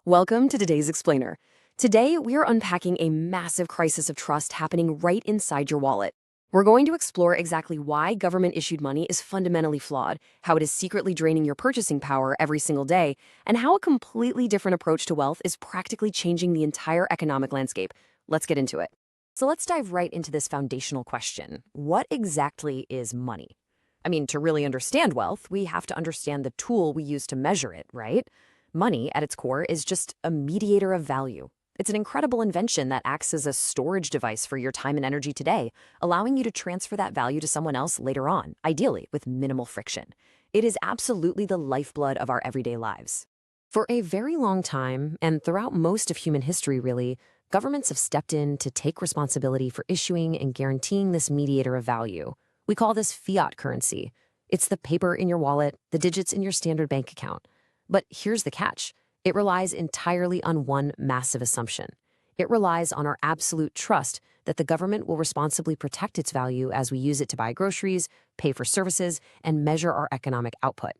Welcome to today's Explainer. Today, we are unpacking a massive crisis of trust happening right inside your wallet. We're going to explore exactly why government-issued money is fundamentally flawed, how it is secretly draining your purchasing power every single day, and how a completely different approach to wealth is practically changing the entire economic landscape. Let's get into it. So let's dive right into this foundational question. What exactly is money? I mean, to really understand wealth, we have to understand the tool we use to measure it, right? Money, at its core, is just a mediator of value. It's an incredible invention that acts as a storage device for your time and energy today, allowing you to transfer that value to someone else later on, ideally with minimal friction. It is absolutely the lifeblood of our everyday lives. For a very long time, and throughout most of human history really, governments have stepped in to take responsibility for issuing and guaranteeing this mediator of value. We call this fiat currency. It's the paper in your wallet, the digits in your standard bank account. But here's the catch. It relies entirely on one massive assumption. It relies on our absolute trust that the government will responsibly protect its value as we use it to buy groceries, pay for services, and measure our economic output.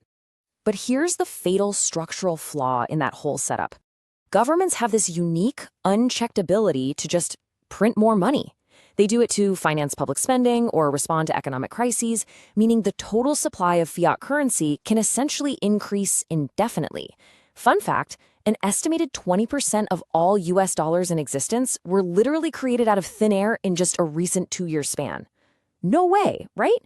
But here's the fatal structural flaw in that whole setup. Governments have this unique, unchecked ability to just print more money. They do it to finance public spending or respond to economic crises, meaning the total supply of fiat currency can essentially increase indefinitely. Fun fact, an estimated 20% of all US dollars in existence were literally created out of thin air in just a recent 2-year span. No way, right?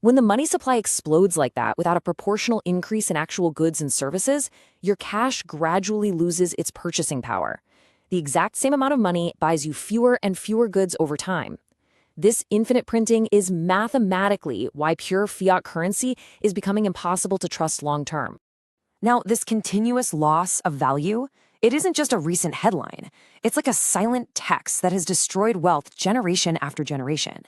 When the money supply explodes like that without a proportional increase in actual goods and services, your cash gradually loses its purchasing power. The exact same amount of money buys you fewer and fewer goods over time. This infinite printing is mathematically why pure fiat currency is becoming impossible to trust long-term. Now, this continuous loss of value, it isn't just a recent headline. It's like a silent tax that has destroyed wealth generation after generation.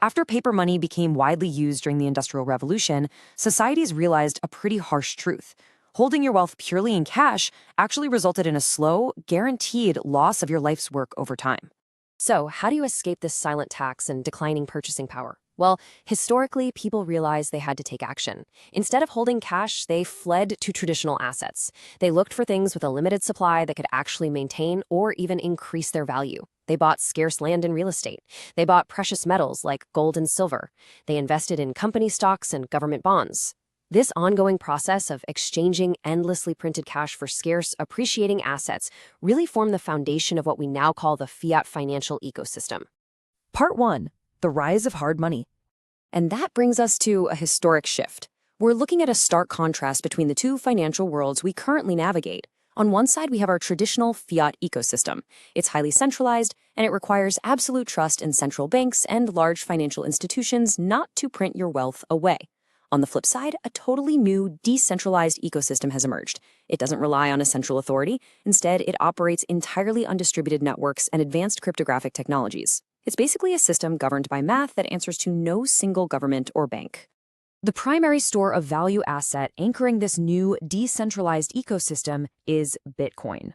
After paper money became widely used during the Industrial Revolution, societies realized a pretty harsh truth. Holding your wealth purely in cash actually resulted in a slow, guaranteed loss of your life's work over time. So, how do you escape this silent tax and declining purchasing power? Well, historically, people realized they had to take action. Instead of holding cash, they fled to traditional assets. They looked for things with a limited supply that could actually maintain or even increase their value. They bought scarce land and real estate. They bought precious metals like gold and silver. They invested in company stocks and government bonds. This ongoing process of exchanging endlessly printed cash for scarce, appreciating assets really formed the foundation of what we now call the fiat financial ecosystem. Part 1. The rise of hard money. And that brings us to a historic shift. We're looking at a stark contrast between the two financial worlds we currently navigate. On one side, we have our traditional fiat ecosystem. It's highly centralized, and it requires absolute trust in central banks and large financial institutions not to print your wealth away. On the flip side, a totally new, decentralized ecosystem has emerged. It doesn't rely on a central authority. Instead, it operates entirely on distributed networks and advanced cryptographic technologies. It's basically a system governed by math that answers to no single government or bank. The primary store of value asset anchoring this new, decentralized ecosystem is Bitcoin.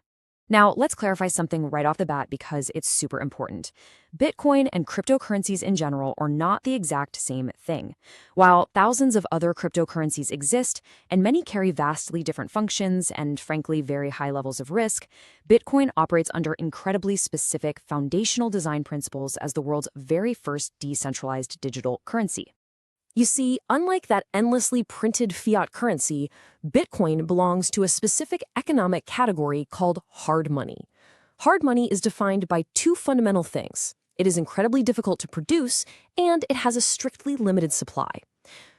Now, let's clarify something right off the bat because it's super important. Bitcoin and cryptocurrencies in general are not the exact same thing. While thousands of other cryptocurrencies exist, and many carry vastly different functions and, frankly, very high levels of risk, Bitcoin operates under incredibly specific foundational design principles as the world's very first decentralized digital currency. You see, unlike that endlessly printed fiat currency, Bitcoin belongs to a specific economic category called hard money. Hard money is defined by two fundamental things. It is incredibly difficult to produce, and it has a strictly limited supply.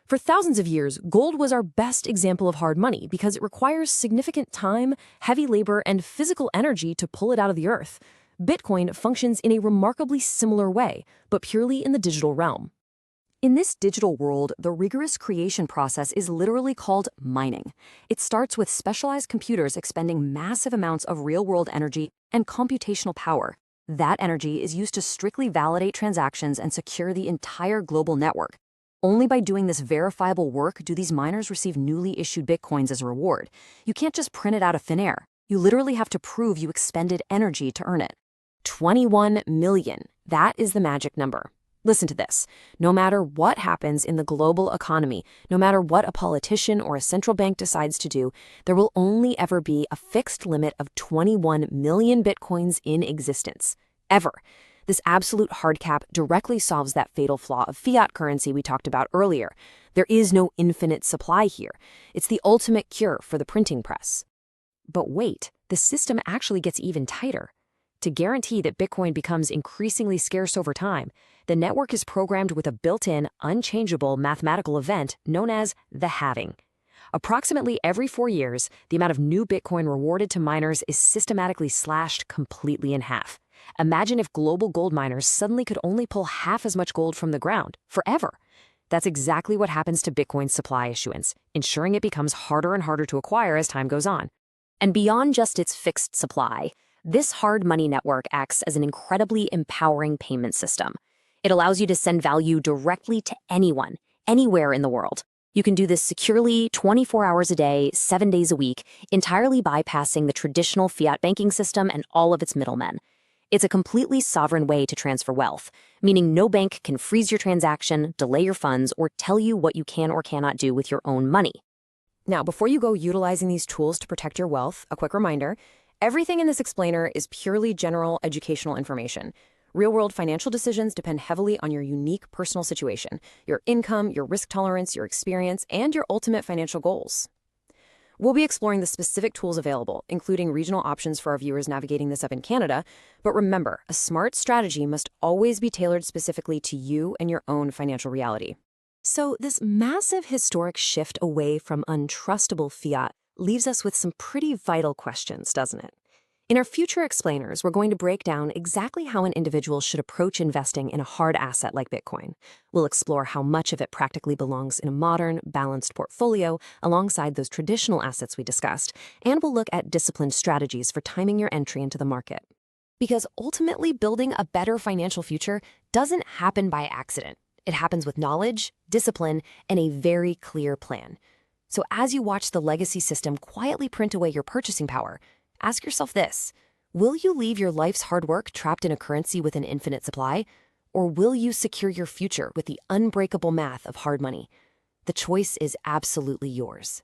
For thousands of years, gold was our best example of hard money because it requires significant time, heavy labor, and physical energy to pull it out of the earth. Bitcoin functions in a remarkably similar way, but purely in the digital realm. In this digital world, the rigorous creation process is literally called mining. It starts with specialized computers expending massive amounts of real-world energy and computational power. That energy is used to strictly validate transactions and secure the entire global network. Only by doing this verifiable work do these miners receive newly issued bitcoins as a reward. You can't just print it out of thin air. You literally have to prove you expended energy to earn it. 21 million. That is the magic number. Listen to this. No matter what happens in the global economy, no matter what a politician or a central bank decides to do, there will only ever be a fixed limit of 21 million bitcoins in existence. Ever. This absolute hard cap directly solves that fatal flaw of fiat currency we talked about earlier. There is no infinite supply here. It's the ultimate cure for the printing press. But wait, the system actually gets even tighter. To guarantee that Bitcoin becomes increasingly scarce over time, the network is programmed with a built-in, unchangeable mathematical event known as the halving. Approximately every 4 years, the amount of new Bitcoin rewarded to miners is systematically slashed completely in half. Imagine if global gold miners suddenly could only pull half as much gold from the ground, forever. That's exactly what happens to Bitcoin's supply issuance, ensuring it becomes harder and harder to acquire as time goes on. And beyond just its fixed supply, this hard money network acts as an incredibly empowering payment system. It allows you to send value directly to anyone, anywhere in the world. You can do this securely 24 hours a day, 7 days a week, entirely bypassing the traditional fiat banking system and all of its middlemen. It's a completely sovereign way to transfer wealth, meaning no bank can freeze your transaction, delay your funds, or tell you what you can or cannot do with your own money. Now, before you go utilizing these tools to protect your wealth, a quick reminder, everything in this explainer is purely general educational information. Real-world financial decisions depend heavily on your unique personal situation, your income, your risk tolerance, your experience, and your ultimate financial goals. We'll be exploring the specific tools available, including regional options for our viewers navigating this up in Canada. But remember, a smart strategy must always be tailored specifically to you and your own financial reality. So this massive historic shift away from untrustable fiat leaves us with some pretty vital questions, doesn't it? In our future explainers, we're going to break down exactly how an individual should approach investing in a hard asset like Bitcoin. We'll explore how much of it practically belongs in a modern, balanced portfolio alongside those traditional assets we discussed, and we'll look at disciplined strategies for timing your entry into the market. Because ultimately, building a better financial future doesn't happen by accident. It happens with knowledge, discipline, and a very clear plan. So as you watch the legacy system quietly print away your purchasing power, ask yourself this: will you leave your life's hard work trapped in a currency with an infinite supply? Or will you secure your future with the unbreakable math of hard money? The choice is absolutely yours.